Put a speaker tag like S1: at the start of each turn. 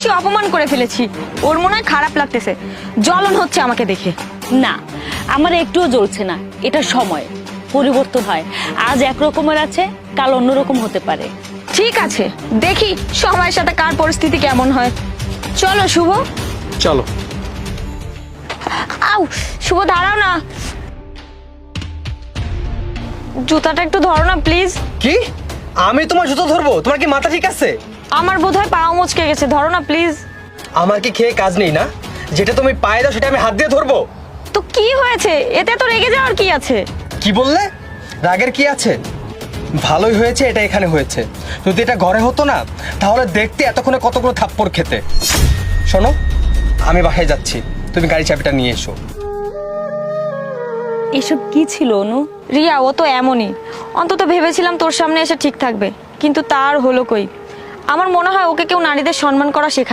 S1: নিশ্চয়ই অপমান করে ফেলেছি। ওর মনে হয় খারাপ লাগতেছে, জ্বলন হচ্ছে আমাকে দেখে।
S2: না, আমার একটুও জ্বলছে না। এটা সময়, পরিবর্তন হয়। আজ একরকমের আছে, কাল অন্যরকম হতে পারে।
S1: ঠিক আছে, দেখি সময়ের সাথে কার পরিস্থিতি কেমন হয়। চলো শুভ।
S3: চলো।
S1: আউ, শুভ দাঁড়াও না, জুতাটা একটু ধরো না প্লিজ।
S3: কি? আমি তোমার জুতো ধরবো? তোমার কি মাথা ঠিক আছে?
S1: আমার বোধহয় পাও মচকে গেছে, ধরো না প্লিজ।
S3: আমার কি খেয়ে কাজ নেই না? যেটা তুমি পায়ে দাও সেটা আমি হাত দিয়ে ধরবো?
S1: তো কি হয়েছে, এতে তো রেগে যাওয়ার কি আছে?
S3: কি বললে? রাগের কি আছে? ভালোই হয়েছে এটা এখানে হয়েছে। যদি এটা ঘরে হতো না, তাহলে দেখতে এতক্ষণে কতগুলো থাপ্পড় খেতে। শোনো, আমি বাসায় যাচ্ছি, তুমি গাড়ি চাবিটা নিয়ে এসো।
S2: এসব কি ছিল অনু?
S1: রিয়া, ও তো এমনই। অন্তত ভেবেছিলাম তোর সামনে এসে ঠিক থাকবে, কিন্তু তার হলো কই। আমার মনে হয় ওকে কেউ নারীদের সম্মান করা শেখায়।